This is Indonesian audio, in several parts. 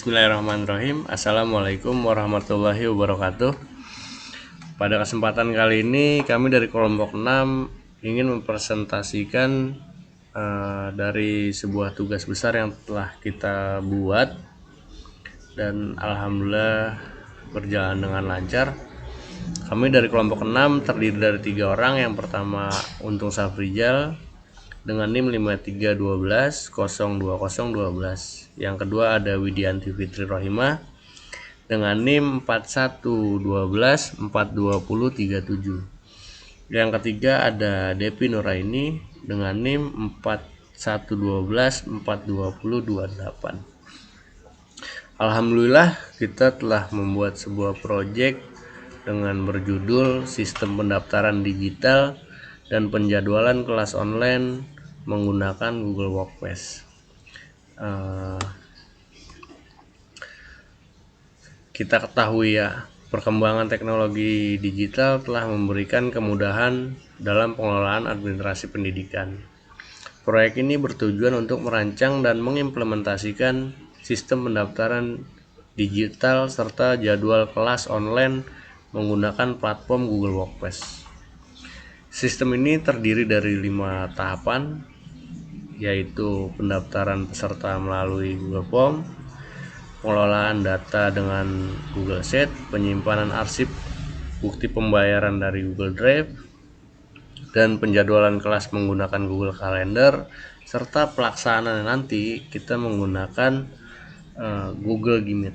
Bismillahirrahmanirrahim. Assalamualaikum warahmatullahi wabarakatuh. Pada kesempatan kali ini kami dari kelompok 6 ingin mempresentasikan dari sebuah tugas besar yang telah kita buat dan alhamdulillah berjalan dengan lancar. Kami dari kelompok 6 terdiri dari 3 orang. Yang pertama Untung Safrijal dengan NIM 5312-02012. Yang kedua ada Widianti Fitri Rohimah dengan NIM 4112-42037. Yang ketiga ada Depi Nuraini dengan NIM 4112-42028. Alhamdulillah kita telah membuat sebuah proyek dengan berjudul Sistem Pendaftaran Digital dan Penjadwalan Kelas Online menggunakan Google Workspace. Kita ketahui ya, perkembangan teknologi digital telah memberikan kemudahan dalam pengelolaan administrasi pendidikan. Proyek ini bertujuan untuk merancang dan mengimplementasikan sistem pendaftaran digital serta jadwal kelas online menggunakan platform Google Workspace. Sistem ini terdiri dari 5 tahapan, yaitu pendaftaran peserta melalui Google Form, pengelolaan data dengan Google Sheet, penyimpanan arsip bukti pembayaran dari Google Drive, dan penjadwalan kelas menggunakan Google Calendar, serta pelaksanaan nanti kita menggunakan Google Meet.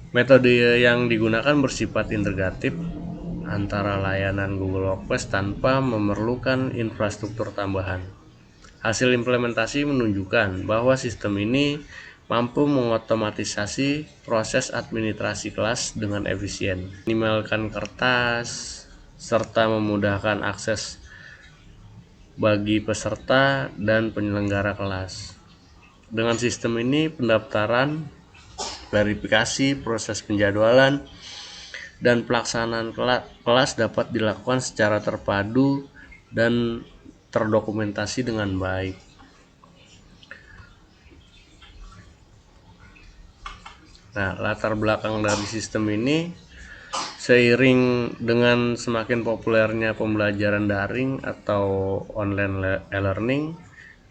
Metode yang digunakan bersifat integratif antara layanan Google Workspace tanpa memerlukan infrastruktur tambahan. Hasil implementasi menunjukkan bahwa sistem ini mampu mengotomatisasi proses administrasi kelas dengan efisien, minimalkan kertas, serta memudahkan akses bagi peserta dan penyelenggara kelas. Dengan sistem ini, pendaftaran, verifikasi, proses penjadwalan, dan pelaksanaan kelas dapat dilakukan secara terpadu dan terdokumentasi dengan baik. Nah, latar belakang dari sistem ini, seiring dengan semakin populernya pembelajaran daring atau online e-learning,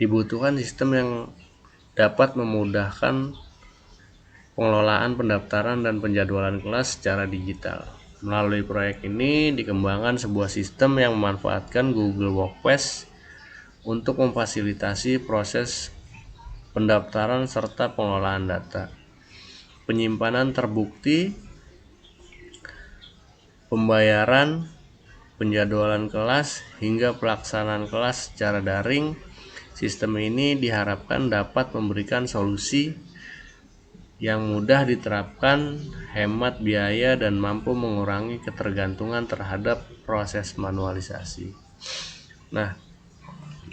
dibutuhkan sistem yang dapat memudahkan pengelolaan pendaftaran dan penjadwalan kelas secara digital. Melalui proyek ini dikembangkan sebuah sistem yang memanfaatkan Google Workspace untuk memfasilitasi proses pendaftaran serta pengelolaan data, penyimpanan terbukti, pembayaran, penjadwalan kelas, hingga pelaksanaan kelas secara daring. Sistem ini diharapkan dapat memberikan solusi yang mudah diterapkan, hemat biaya, dan mampu mengurangi ketergantungan terhadap proses manualisasi. Nah,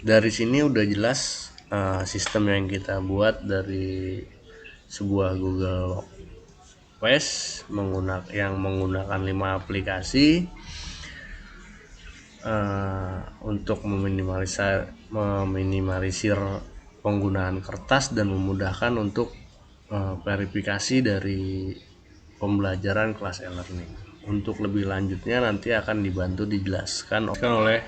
dari sini udah jelas sistem yang kita buat dari sebuah Google Workspace yang menggunakan 5 aplikasi untuk meminimalisir penggunaan kertas dan memudahkan untuk verifikasi dari pembelajaran kelas e-learning. Untuk lebih lanjutnya nanti akan dibantu dijelaskan oleh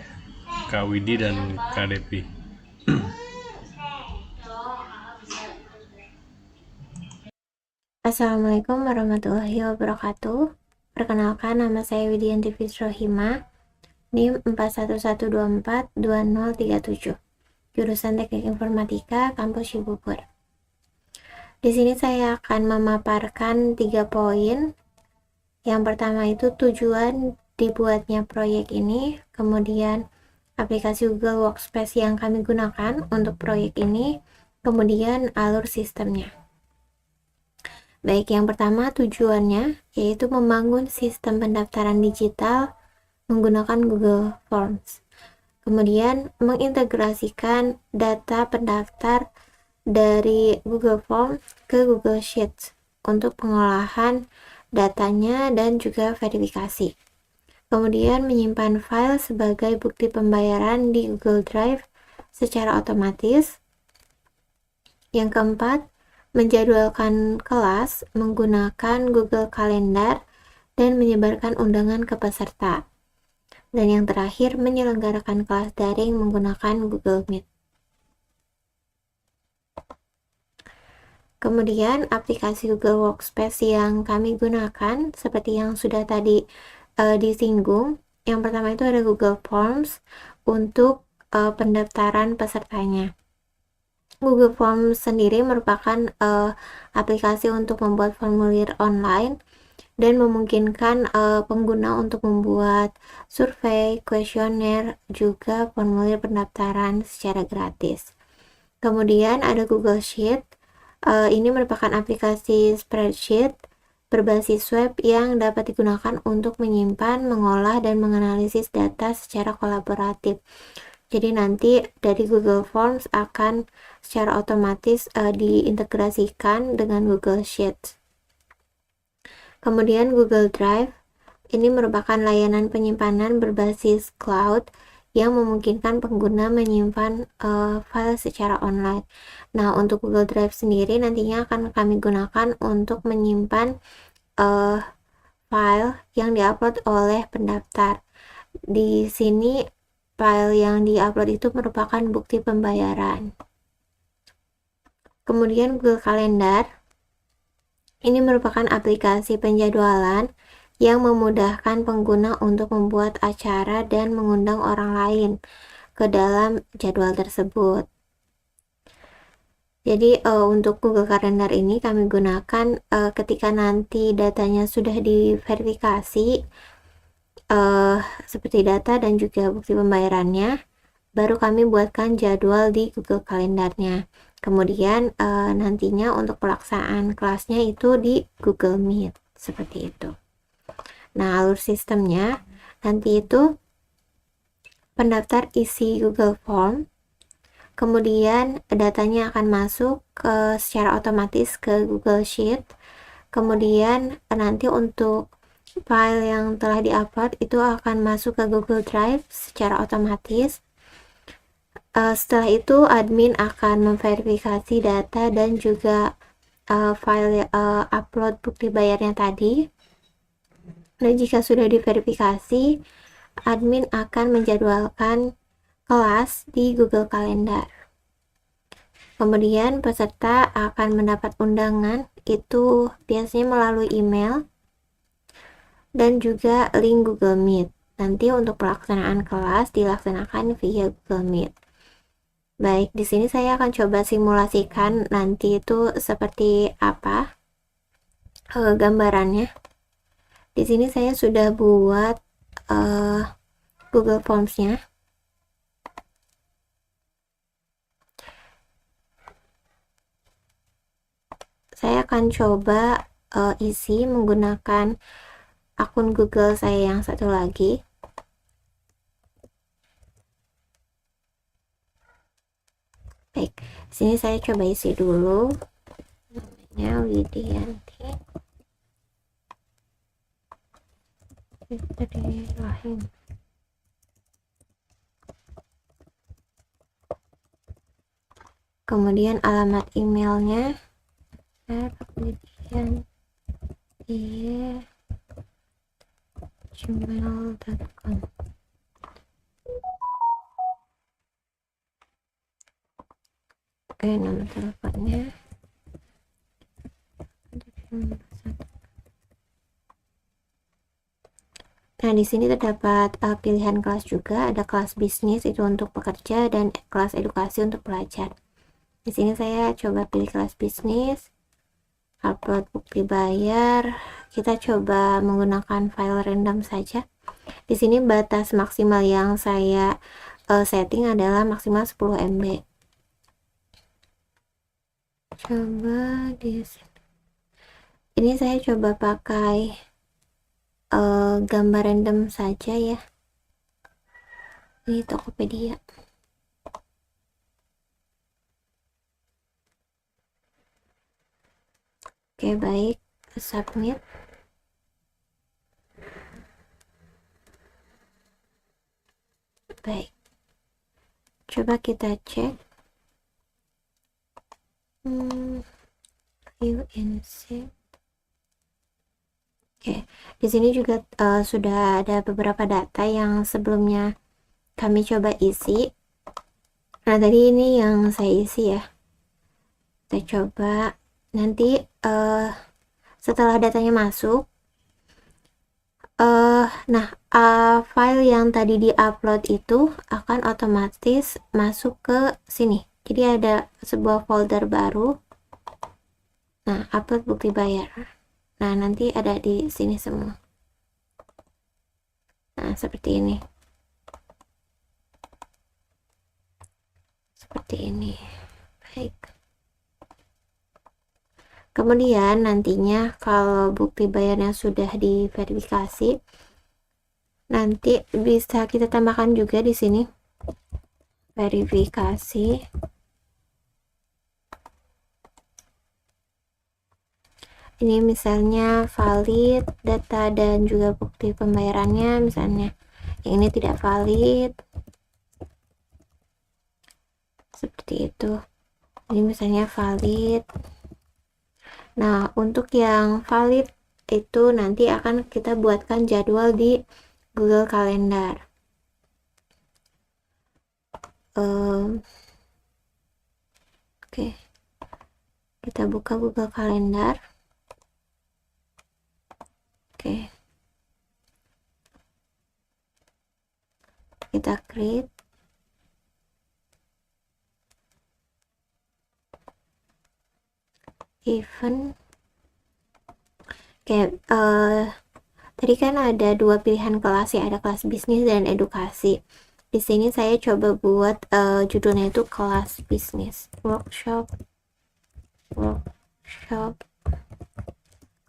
Kak Widi dan Kak Depi. Assalamualaikum warahmatullahi wabarakatuh. Perkenalkan, nama saya Widianti Fitri Rohimah, NIM 4112422037, jurusan Teknik Informatika, Kampus Cibubur. Di sini saya akan memaparkan 3 poin. Yang pertama itu tujuan dibuatnya proyek ini, kemudian aplikasi Google Workspace yang kami gunakan untuk proyek ini, kemudian alur sistemnya. Baik, yang pertama tujuannya yaitu membangun sistem pendaftaran digital menggunakan Google Forms. Kemudian mengintegrasikan data pendaftar dari Google Forms ke Google Sheets untuk pengolahan datanya dan juga verifikasi. Kemudian menyimpan file sebagai bukti pembayaran di Google Drive secara otomatis. Yang keempat, menjadwalkan kelas menggunakan Google Calendar, dan menyebarkan undangan ke peserta. Dan yang terakhir, menyelenggarakan kelas daring menggunakan Google Meet. Kemudian aplikasi Google Workspace yang kami gunakan seperti yang sudah tadi disinggung. Yang pertama itu ada Google Forms untuk pendaftaran pesertanya. Google Forms sendiri merupakan aplikasi untuk membuat formulir online dan memungkinkan pengguna untuk membuat survei, kuesioner, juga formulir pendaftaran secara gratis. Kemudian ada Google Sheet. Ini merupakan aplikasi spreadsheet berbasis web yang dapat digunakan untuk menyimpan, mengolah, dan menganalisis data secara kolaboratif. Jadi nanti dari Google Forms akan secara otomatis diintegrasikan dengan Google Sheets. Kemudian Google Drive, ini merupakan layanan penyimpanan berbasis cloud yang memungkinkan pengguna menyimpan file secara online. Nah, untuk Google Drive sendiri nantinya akan kami gunakan untuk menyimpan file yang diupload oleh pendaftar. Di sini file yang diupload itu merupakan bukti pembayaran. Kemudian Google Calendar, ini merupakan aplikasi penjadwalan yang memudahkan pengguna untuk membuat acara dan mengundang orang lain ke dalam jadwal tersebut. Jadi untuk Google Calendar ini kami gunakan ketika nanti datanya sudah diverifikasi seperti data dan juga bukti pembayarannya, baru kami buatkan jadwal di Google Kalendarnya. Kemudian nantinya untuk pelaksanaan kelasnya itu di Google Meet, seperti itu. Nah, alur sistemnya nanti itu pendaftar isi Google Form, kemudian datanya akan masuk secara otomatis ke Google Sheet, kemudian nanti untuk file yang telah diupload itu akan masuk ke Google Drive secara otomatis. Setelah itu admin akan memverifikasi data dan juga file upload bukti bayarnya tadi. Dan jika sudah diverifikasi, admin akan menjadwalkan kelas di Google Calendar. Kemudian peserta akan mendapat undangan itu biasanya melalui email dan juga link Google Meet. Nanti untuk pelaksanaan kelas dilaksanakan via Google Meet. Baik, di sini saya akan coba simulasikan nanti itu seperti apa gambarannya. Di sini saya sudah buat Google Forms-nya. Saya akan coba isi menggunakan akun Google saya yang satu lagi. Baik, sini saya coba isi dulu. Namanya Widianti. Rahim. Kemudian alamat emailnya gmail.com. Oke, nomor teleponnya. Nah, di sini terdapat pilihan kelas juga, ada kelas bisnis itu untuk pekerja dan kelas edukasi untuk pelajar. Di sini saya coba pilih kelas bisnis, upload bukti bayar. Kita coba menggunakan file random saja. Di sini batas maksimal yang saya setting adalah maksimal 10 MB. Coba di sini. Ini saya coba pakai gambar random saja ya. Ini Tokopedia. Oke, baik. Submit. Baik. Coba kita cek. insert. Oke, di sini juga sudah ada beberapa data yang sebelumnya kami coba isi. Nah, tadi ini yang saya isi ya. Kita coba nanti setelah datanya masuk, file yang tadi di-upload itu akan otomatis masuk ke sini. Jadi ada sebuah folder baru. Nah, upload bukti bayar. Nah, nanti ada di sini semua. Nah, seperti ini. Seperti ini. Baik. Kemudian nantinya kalau bukti bayarnya sudah diverifikasi, nanti bisa kita tambahkan juga di sini verifikasi. Ini misalnya valid data dan juga bukti pembayarannya, misalnya yang ini tidak valid, seperti itu. Ini misalnya valid. Nah, untuk yang valid itu nanti akan kita buatkan jadwal di Google Calendar. Oke. Kita buka Google Calendar. Oke. Kita create. Event. Oke, tadi kan ada dua pilihan kelas ya, ada kelas bisnis dan edukasi. Di sini saya coba buat judulnya itu kelas bisnis, workshop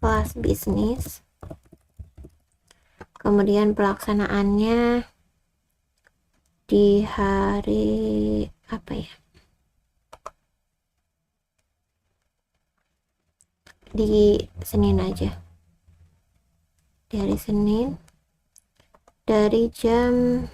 kelas bisnis. Kemudian pelaksanaannya di hari apa ya? Di Senin aja. Di hari Senin dari jam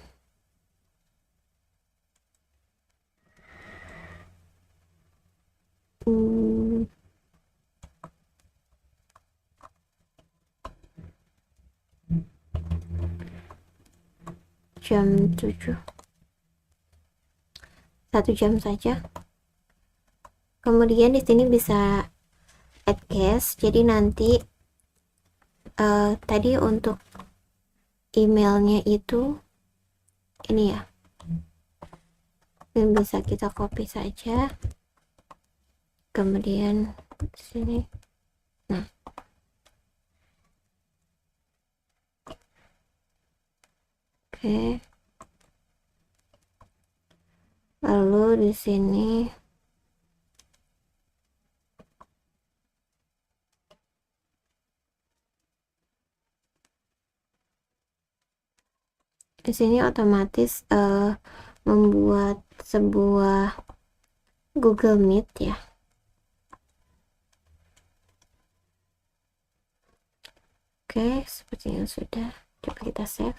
jam 7, 1 jam saja. Kemudian di sini bisa add guest, jadi nanti tadi untuk emailnya itu ini ya, ini bisa kita copy saja, kemudian di sini. Nah, oke, lalu di sini otomatis membuat sebuah Google Meet ya. Oke, sepertinya sudah. Coba kita save.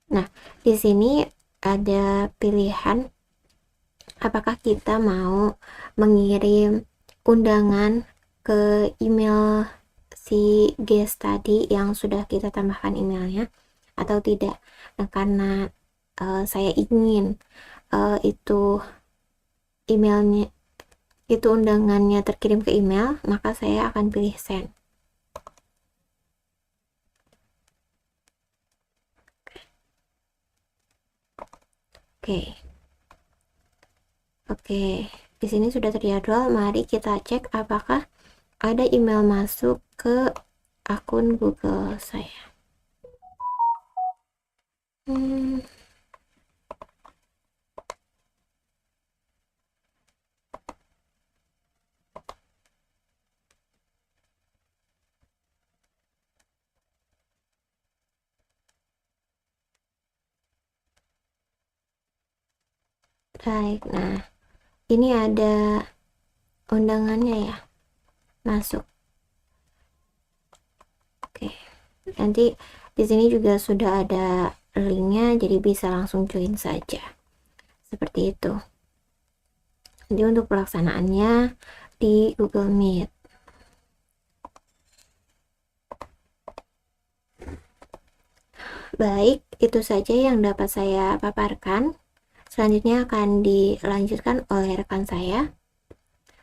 Nah, di sini ada pilihan apakah kita mau mengirim undangan ke email si guest tadi yang sudah kita tambahkan emailnya atau tidak. Nah, karena saya ingin itu emailnya, itu undangannya terkirim ke email, maka saya akan pilih send. Oke, di sini sudah terjadwal. Mari kita cek apakah ada email masuk ke akun Google saya. Baik, nah ini ada undangannya ya masuk. Oke, nanti di sini juga sudah ada linknya, jadi bisa langsung join saja seperti itu. Jadi untuk pelaksanaannya di Google Meet. Baik, itu saja yang dapat saya paparkan. Selanjutnya akan dilanjutkan oleh rekan saya.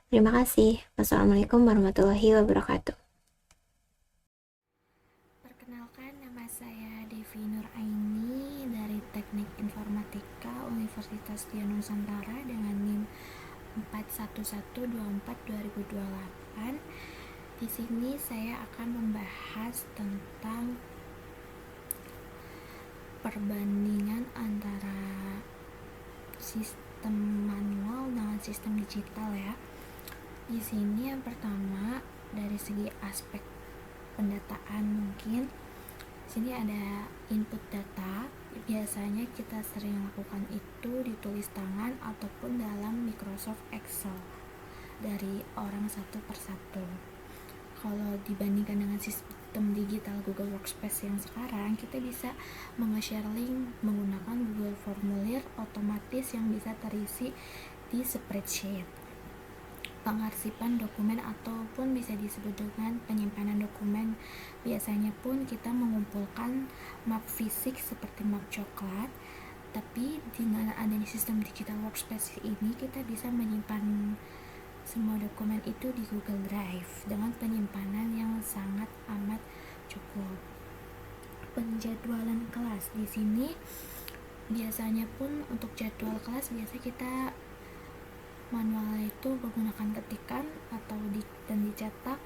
Terima kasih. Wassalamualaikum warahmatullahi wabarakatuh. Perkenalkan, nama saya Devi Nuraini dari Teknik Informatika Universitas Dian Nusantara dengan NIM 41124-2028. Di sini saya akan membahas tentang perbandingan antara sistem manual dengan sistem digital ya. Di sini yang pertama dari segi aspek pendataan mungkin. Sini ada input data. Biasanya kita sering lakukan itu ditulis tangan ataupun dalam Microsoft Excel dari orang satu persatu. Kalau dibandingkan dengan sistem digital Google Workspace yang sekarang, kita bisa menge-share link menggunakan Google Formulir otomatis yang bisa terisi di spreadsheet, pengarsipan dokumen ataupun bisa disebut dengan penyimpanan dokumen. Biasanya pun kita mengumpulkan map fisik seperti map coklat, tapi dengan adanya sistem digital workspace ini kita bisa menyimpan semua dokumen itu di Google Drive dengan penyimpanan yang sangat amat cukup. Penjadwalan kelas di sini biasanya pun untuk jadwal kelas biasa kita manualnya itu menggunakan ketikan atau dan dicetak,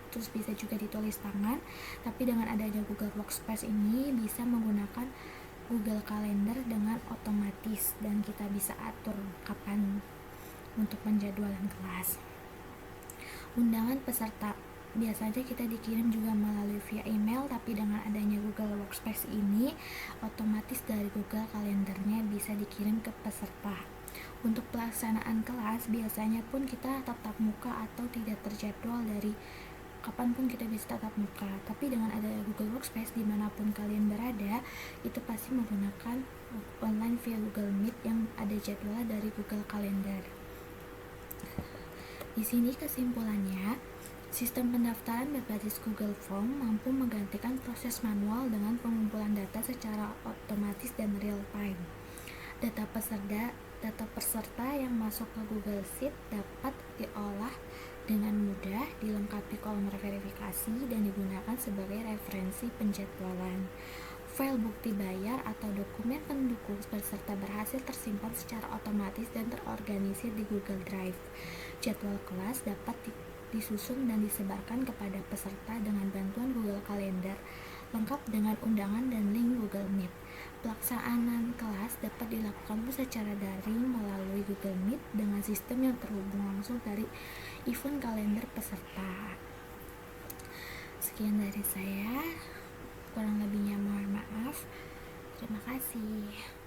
terus bisa juga ditulis tangan. Tapi dengan adanya Google Workspace ini bisa menggunakan Google Calendar dengan otomatis dan kita bisa atur kapan untuk penjadwalan kelas. Undangan peserta biasanya kita dikirim juga melalui via email, tapi dengan adanya Google Workspace ini otomatis dari Google Kalendernya bisa dikirim ke peserta. Untuk pelaksanaan kelas biasanya pun kita tatap muka atau tidak terjadwal, dari kapan pun kita bisa tatap muka. Tapi dengan ada Google Workspace dimanapun kalian berada, itu pasti menggunakan online via Google Meet yang ada jadwalnya dari Google Calendar. Di sini kesimpulannya, sistem pendaftaran berbasis Google Form mampu menggantikan proses manual dengan pengumpulan data secara otomatis dan real time. Data peserta yang masuk ke Google Sheet dapat diolah dengan mudah, dilengkapi kolom verifikasi dan digunakan sebagai referensi penjadwalan. File bukti bayar atau dokumen pendukung peserta berhasil tersimpan secara otomatis dan terorganisir di Google Drive. Jadwal kelas dapat disusun dan disebarkan kepada peserta dengan bantuan Google Calendar, lengkap dengan undangan dan link Google Meet. Pelaksanaan kelas dapat dilakukan secara daring melalui Google Meet dengan sistem yang terhubung langsung dari event kalender peserta. Sekian dari saya, kurang lebihnya mohon maaf. Terima kasih.